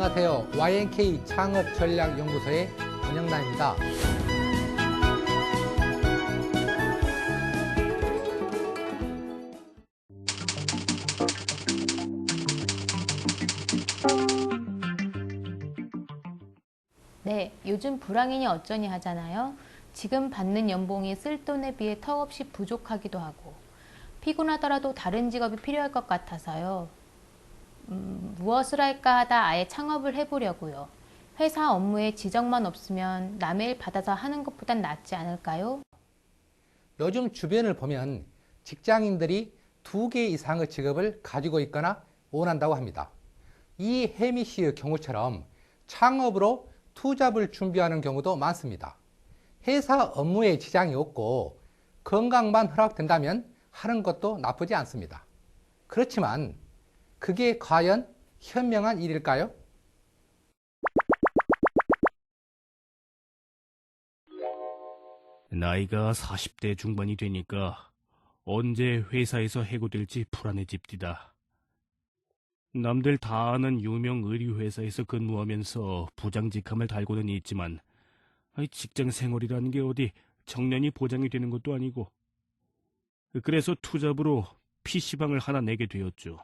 안녕하세요. YNK 창업전략연구소의 권영남입니다. 네, 요즘 불황이니 어쩌니 하잖아요. 지금 받는 연봉이 쓸 돈에 비해 턱없이 부족하기도 하고 피곤하더라도 다른 직업이 필요할 것 같아서요. 무엇을 할까 하다 아예 창업을 해보려고요. 회사 업무에 지적만 없으면 남의 일 받아서 하는 것보단 낫지 않을까요? 요즘 주변을 보면 직장인들이 2개 이상의 직업을 가지고 있거나 원한다고 합니다. 이 혜미 씨의 경우처럼 창업으로 투잡을 준비하는 경우도 많습니다. 회사 업무에 지장이 없고 건강만 허락된다면 하는 것도 나쁘지 않습니다. 그렇지만 그게 과연 현명한 일일까요? 나이가 40대 중반이 되니까 언제 회사에서 해고될지 불안해집디다. 남들 다 아는 유명 의류회사에서 근무하면서 부장직함을 달고는 있지만 직장 생활이라는 게 어디 정년이 보장이 되는 것도 아니고, 그래서 투잡으로 PC방을 하나 내게 되었죠.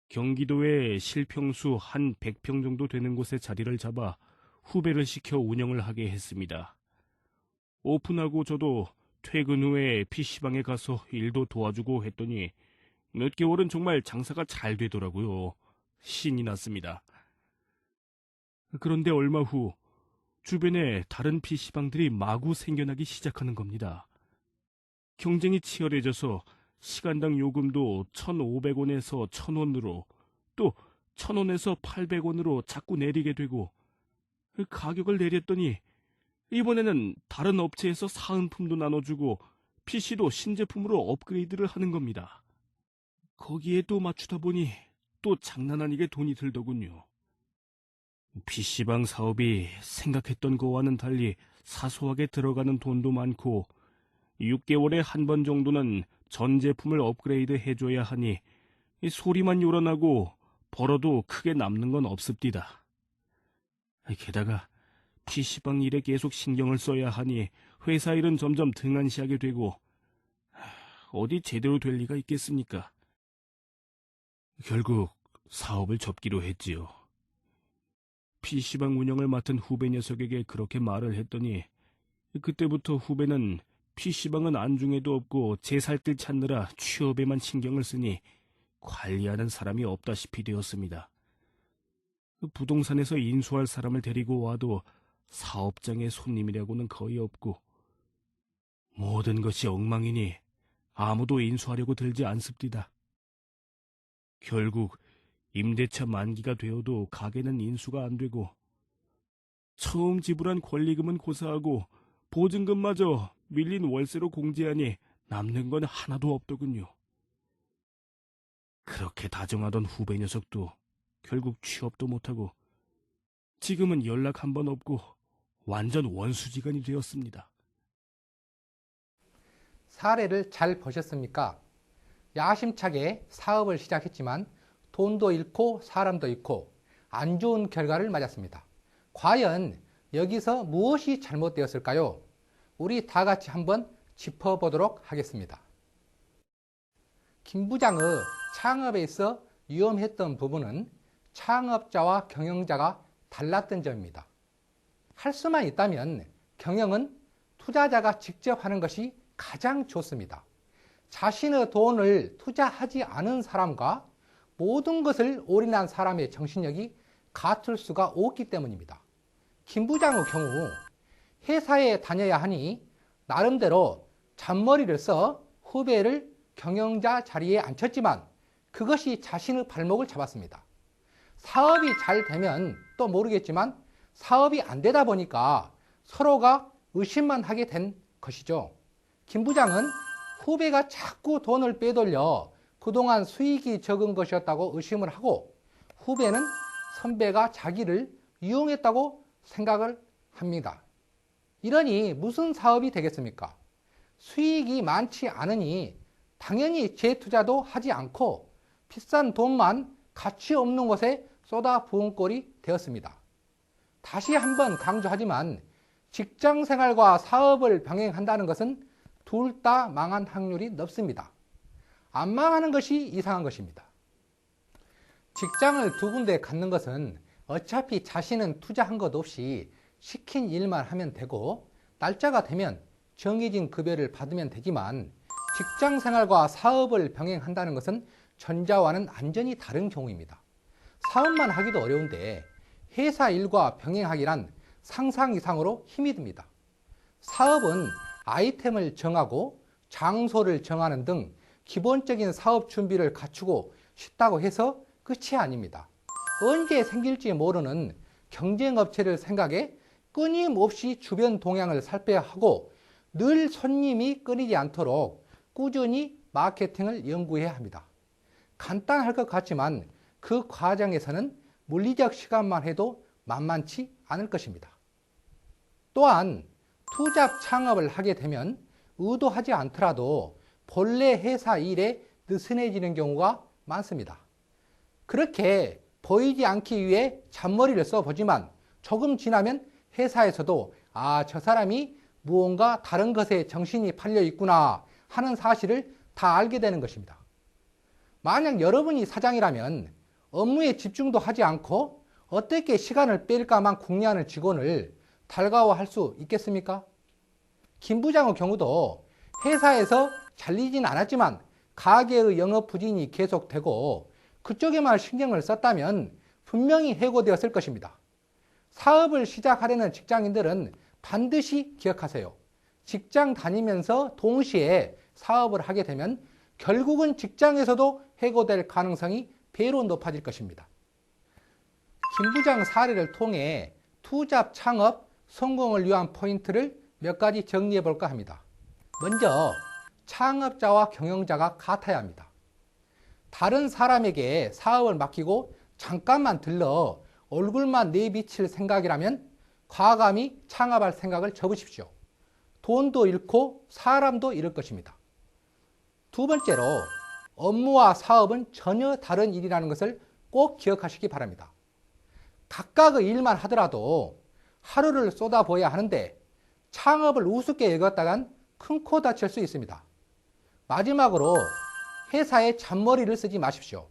경기도에 실평수 한 100평 정도 되는 곳에 자리를 잡아 후배를 시켜 운영을 하게 했습니다. 오픈하고 저도 퇴근 후에 PC방에 가서 일도 도와주고 했더니 몇 개월은 정말 장사가 잘 되더라고요. 신이 났습니다. 그런데 얼마 후 주변에 다른 PC방들이 마구 생겨나기 시작하는 겁니다. 경쟁이 치열해져서 시간당 요금도 1,500원에서 1,000원으로, 또 1,000원에서 800원으로 자꾸 내리게 되고, 가격을 내렸더니 이번에는 다른 업체에서 사은품도 나눠주고 PC도 신제품으로 업그레이드를 하는 겁니다. 거기에 또 맞추다 보니 또 장난 아니게 돈이 들더군요. PC방 사업이 생각했던 거와는 달리 사소하게 들어가는 돈도 많고 6개월에 한 번 정도는 전 제품을 업그레이드 해줘야 하니 소리만 요란하고 벌어도 크게 남는 건 없습디다. 게다가 PC방 일에 계속 신경을 써야 하니 회사 일은 점점 등한시하게 되고 어디 제대로 될 리가 있겠습니까? 결국 사업을 접기로 했지요. PC방 운영을 맡은 후배 녀석에게 그렇게 말을 했더니 그때부터 후배는 PC방은 안중에도 없고 제 살뜰 찾느라 취업에만 신경을 쓰니 관리하는 사람이 없다시피 되었습니다. 부동산에서 인수할 사람을 데리고 와도 사업장의 손님이라고는 거의 없고 모든 것이 엉망이니 아무도 인수하려고 들지 않습니다. 결국 임대차 만기가 되어도 가게는 인수가 안 되고 처음 지불한 권리금은 고사하고 보증금마저 밀린 월세로 공제하니 남는 건 하나도 없더군요. 그렇게 다정하던 후배 녀석도 결국 취업도 못하고 지금은 연락 한 번 없고 완전 원수지간이 되었습니다. 사례를 잘 보셨습니까? 야심차게 사업을 시작했지만 돈도 잃고 사람도 잃고 안 좋은 결과를 맞았습니다. 과연 여기서 무엇이 잘못되었을까요? 우리 다 같이 한번 짚어보도록 하겠습니다. 김 부장의 창업에 있어 위험했던 부분은 창업자와 경영자가 달랐던 점입니다. 할 수만 있다면 경영은 투자자가 직접 하는 것이 가장 좋습니다. 자신의 돈을 투자하지 않은 사람과 모든 것을 올인한 사람의 정신력이 같을 수가 없기 때문입니다. 김 부장의 경우 회사에 다녀야 하니 나름대로 잔머리를 써 후배를 경영자 자리에 앉혔지만 그것이 자신의 발목을 잡았습니다. 사업이 잘 되면 또 모르겠지만 사업이 안 되다 보니까 서로가 의심만 하게 된 것이죠. 김 부장은 후배가 자꾸 돈을 빼돌려 그동안 수익이 적은 것이었다고 의심을 하고 후배는 선배가 자기를 이용했다고 생각을 합니다. 이러니 무슨 사업이 되겠습니까? 수익이 많지 않으니 당연히 재투자도 하지 않고 비싼 돈만 가치 없는 곳에 쏟아 부은 꼴이 되었습니다. 다시 한번 강조하지만 직장 생활과 사업을 병행한다는 것은 둘 다 망한 확률이 높습니다. 안 망하는 것이 이상한 것입니다. 직장을 두 군데 갖는 것은 어차피 자신은 투자한 것 없이 시킨 일만 하면 되고 날짜가 되면 정해진 급여를 받으면 되지만 직장 생활과 사업을 병행한다는 것은 전자와는 완전히 다른 경우입니다. 사업만 하기도 어려운데 회사 일과 병행하기란 상상 이상으로 힘이 듭니다. 사업은 아이템을 정하고 장소를 정하는 등 기본적인 사업 준비를 갖추고 싶다고 해서 끝이 아닙니다. 언제 생길지 모르는 경쟁업체를 생각해 끊임없이 주변 동향을 살펴야 하고 늘 손님이 끊이지 않도록 꾸준히 마케팅을 연구해야 합니다. 간단할 것 같지만 그 과정에서는 물리적 시간만 해도 만만치 않을 것입니다. 또한 투잡 창업을 하게 되면 의도하지 않더라도 본래 회사 일에 느슨해지는 경우가 많습니다. 그렇게 보이지 않기 위해 잔머리를 써보지만 조금 지나면 회사에서도 저 사람이 무언가 다른 것에 정신이 팔려 있구나 하는 사실을 다 알게 되는 것입니다. 만약 여러분이 사장이라면 업무에 집중도 하지 않고 어떻게 시간을 뺄까만 궁리하는 직원을 달가워할 수 있겠습니까? 김 부장의 경우도 회사에서 잘리진 않았지만 가게의 영업 부진이 계속되고 그쪽에만 신경을 썼다면 분명히 해고되었을 것입니다. 사업을 시작하려는 직장인들은 반드시 기억하세요. 직장 다니면서 동시에 사업을 하게 되면 결국은 직장에서도 해고될 가능성이 배로 높아질 것입니다. 김 부장 사례를 통해 투잡 창업 성공을 위한 포인트를 몇 가지 정리해 볼까 합니다. 먼저 창업자와 경영자가 같아야 합니다. 다른 사람에게 사업을 맡기고 잠깐만 들러 얼굴만 내비칠 생각이라면 과감히 창업할 생각을 접으십시오. 돈도 잃고 사람도 잃을 것입니다. 두 번째로 업무와 사업은 전혀 다른 일이라는 것을 꼭 기억하시기 바랍니다. 각각의 일만 하더라도 하루를 쏟아부어야 하는데 창업을 우습게 여겼다간 큰 코 다칠 수 있습니다. 마지막으로 회사에 잔머리를 쓰지 마십시오.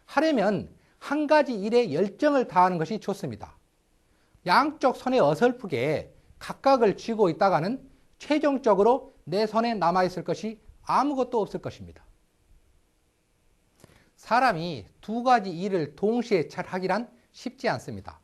하려면 한 가지 일에 열정을 다하는 것이 좋습니다. 양쪽 손에 어설프게 각각을 쥐고 있다가는 최종적으로 내 손에 남아있을 것이 아무것도 없을 것입니다. 사람이 두 가지 일을 동시에 잘 하기란 쉽지 않습니다.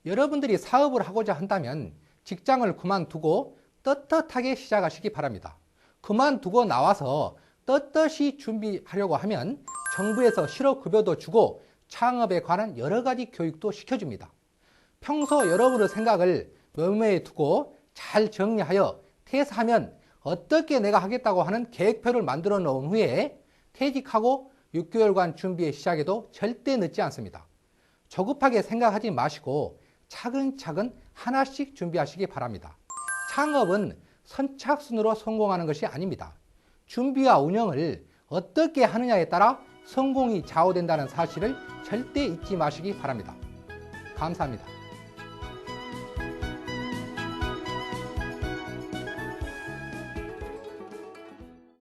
여러분들이 사업을 하고자 한다면 직장을 그만두고 떳떳하게 시작하시기 바랍니다. 그만두고 나와서 떳떳이 준비하려고 하면 정부에서 실업급여도 주고 창업에 관한 여러 가지 교육도 시켜줍니다. 평소 여러분의 생각을 묘미에 두고 잘 정리하여 퇴사하면 어떻게 내가 하겠다고 하는 계획표를 만들어 놓은 후에 퇴직하고 6개월간 준비에 시작해도 절대 늦지 않습니다. 조급하게 생각하지 마시고 차근차근 하나씩 준비하시기 바랍니다. 창업은 선착순으로 성공하는 것이 아닙니다. 준비와 운영을 어떻게 하느냐에 따라 성공이 좌우된다는 사실을 절대 잊지 마시기 바랍니다. 감사합니다.